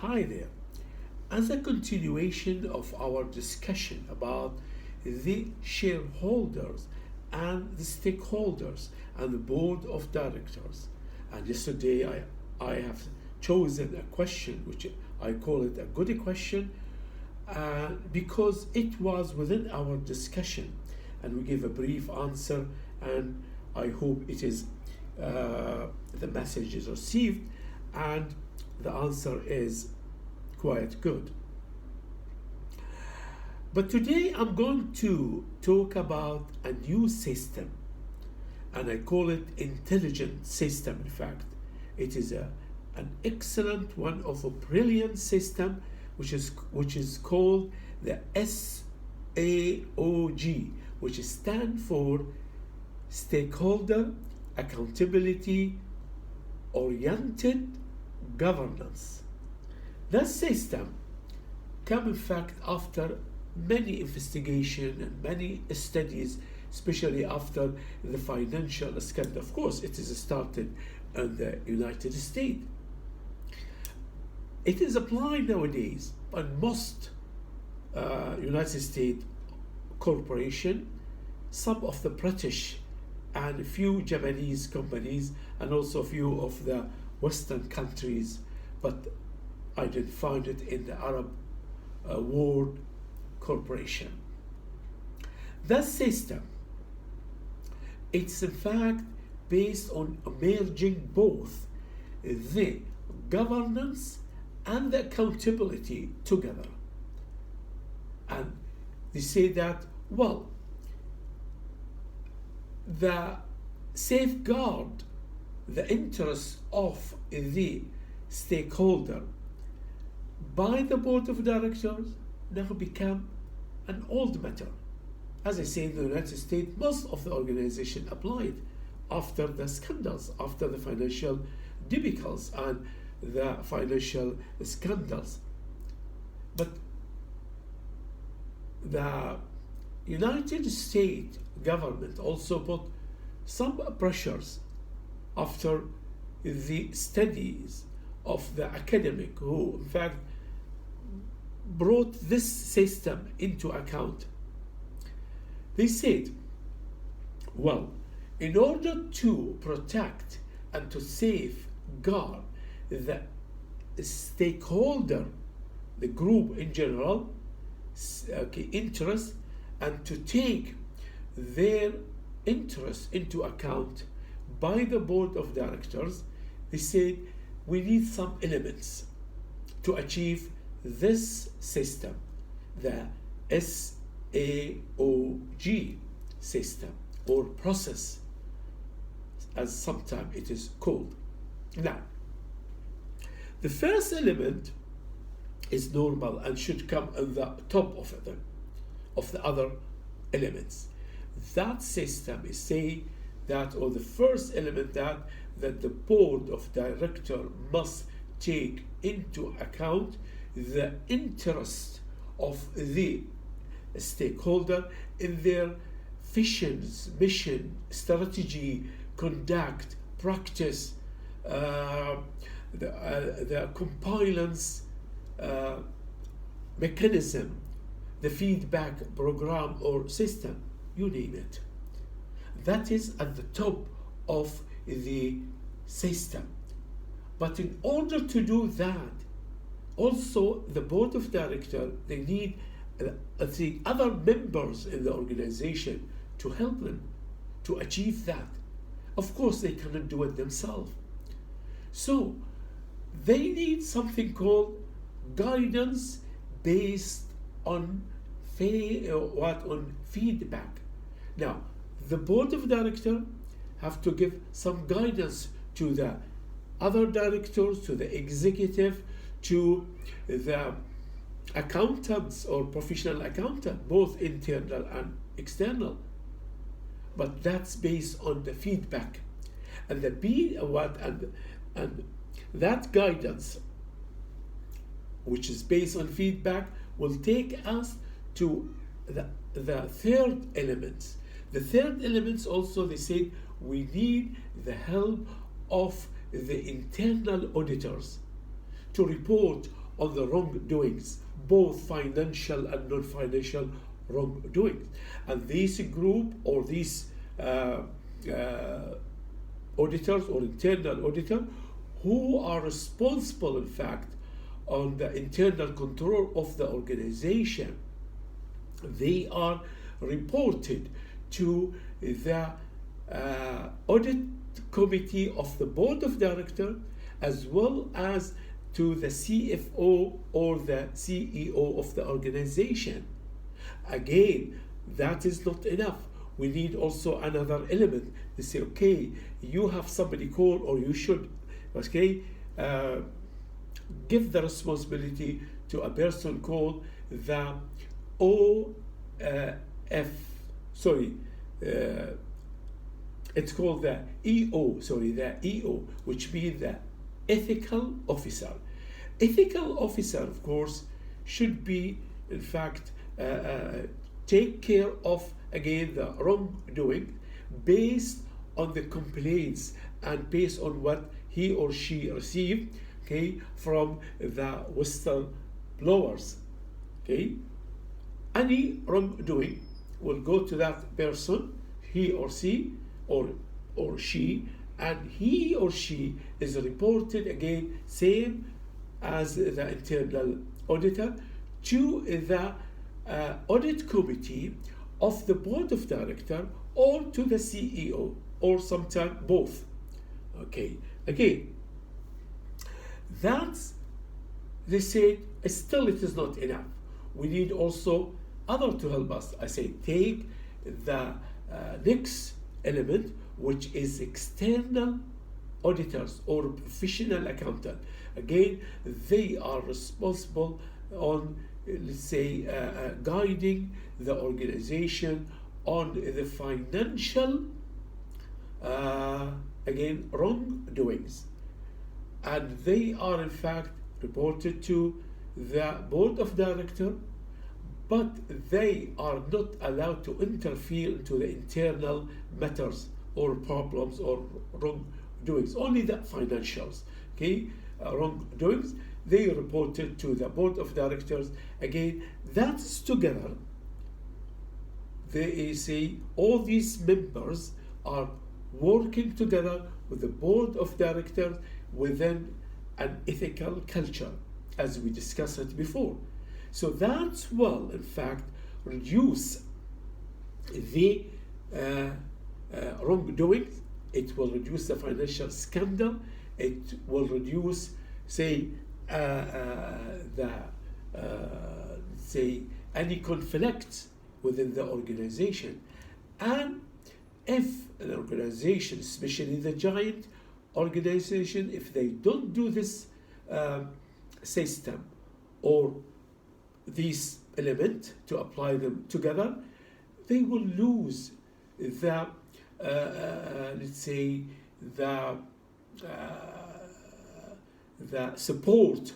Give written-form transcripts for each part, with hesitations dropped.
Hi there. As a continuation of our discussion about the shareholders and the stakeholders and the board of directors, and yesterday I have chosen a question which I call it a good question because it was within our discussion and we gave a brief answer, and I hope it is the message is received and the answer is quite good. But today I'm going to talk about a new system, and I call it intelligent system. In fact, it is an excellent one of a brilliant system which is called the SAOG, which stands for Stakeholder Accountability Oriented Governance. That system came in fact after many investigations and many studies, especially after the financial scandal. Of course, it is started in the United States. It is applied nowadays by most United States corporation, some of the British and a few Japanese companies, and also a few of the Western countries, but I didn't find it in the Arab world corporation. That system, it's in fact based on merging both the governance and the accountability together. And they say that, well, the safeguard the interests of the stakeholder by the board of directors now become an old matter. As I say, in the United States, most of the organization applied after the scandals, after the financial debacles and the financial scandals. But the United States government also put some pressures after the studies of the academic who in fact brought this system into account. They said, well, in order to protect and to safeguard the stakeholder, the group in general, interest, and to take their interest into account by the board of directors, they said we need some elements to achieve this system, the SAOG system or process, as sometimes it is called. Now, the first element is normal and should come on the top of them, of the other elements. That system is saying that, or the first element that the board of director must take into account the interest of the stakeholder in their visions, mission, strategy, conduct, practice, the compliance mechanism, the feedback program or system, you name it. That is at the top of the system. But in order to do that, also the board of directors, they need the other members in the organization to help them to achieve that. Of course, they cannot do it themselves. So they need something called guidance based on feedback. Now, the board of directors have to give some guidance to the other directors, to the executive, to the accountants or professional accountant, both internal and external. But that's based on the feedback, and that guidance, which is based on feedback, will take us to the third element. The third element also, they said, we need the help of the internal auditors to report on the wrongdoings, both financial and non-financial wrongdoings. And this group or these auditors or internal auditor who are responsible, in fact, on the internal control of the organization, they are reported to the audit committee of the board of directors, as well as to the CFO or the CEO of the organization. Again, that is not enough. We need also another element. They say, okay, you have somebody call, or you should, okay, give the responsibility to a person called the it's called the EO, which means the ethical officer. Ethical officer, of course, should be, in fact, take care of, again, the wrongdoing based on the complaints and based on what he or she received, okay, from the whistleblowers. Okay, any wrongdoing will go to that person, he or she, or she, and he or she is reported, again, same as the internal auditor, to the audit committee of the board of directors, or to the CEO, or sometimes both. Okay, again, that's, they say, still it is not enough. We need also other to help us. I say take the next element, which is external auditors or professional accountant. Again, they are responsible on, let's say, guiding the organization on the financial, again, wrongdoings. And they are, in fact, reported to the board of directors, but they are not allowed to interfere into the internal matters or problems or wrongdoings, only the financials. Okay, wrongdoings, they reported to the board of directors. Again, that's together. They say all these members are working together with the board of directors within an ethical culture, as we discussed it before. So that will, in fact, reduce the wrongdoings. It will reduce the financial scandal. It will reduce, say, say, any conflicts within the organization. And if an organization, especially the giant organization, if they don't do this system or these elements to apply them together, they will lose the, let's say, the support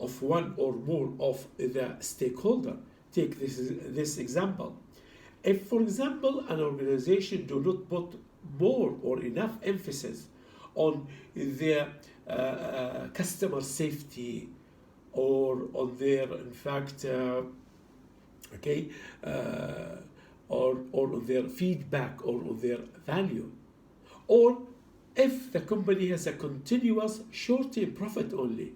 of one or more of the stakeholder. Take this example. If, for example, an organization do not put more or enough emphasis on their customer safety, or on their, in fact, or on their feedback, or on their value, or if the company has a continuous short-term profit only,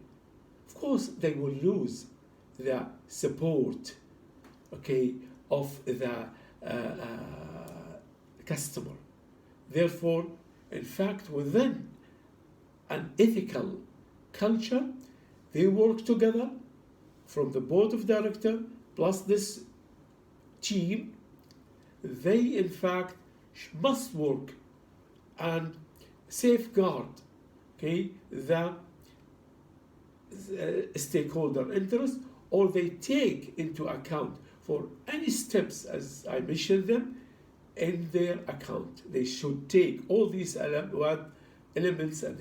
of course they will lose the support, okay, of the customer. Therefore, in fact, within an ethical culture, they work together from the board of directors plus this team. They, in fact, must work and safeguard, okay, the stakeholder interest, or they take into account for any steps, as I mentioned them, in their account. They should take all these elements and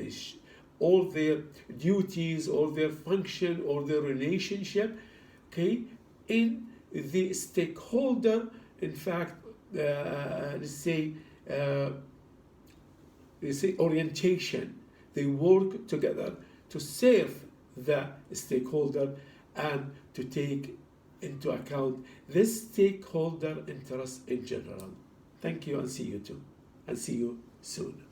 all their duties, or their function, or their relationship, okay, in the stakeholder, in fact, let's say orientation. They work together to serve the stakeholder and to take into account the stakeholder interest in general. Thank you and see you soon.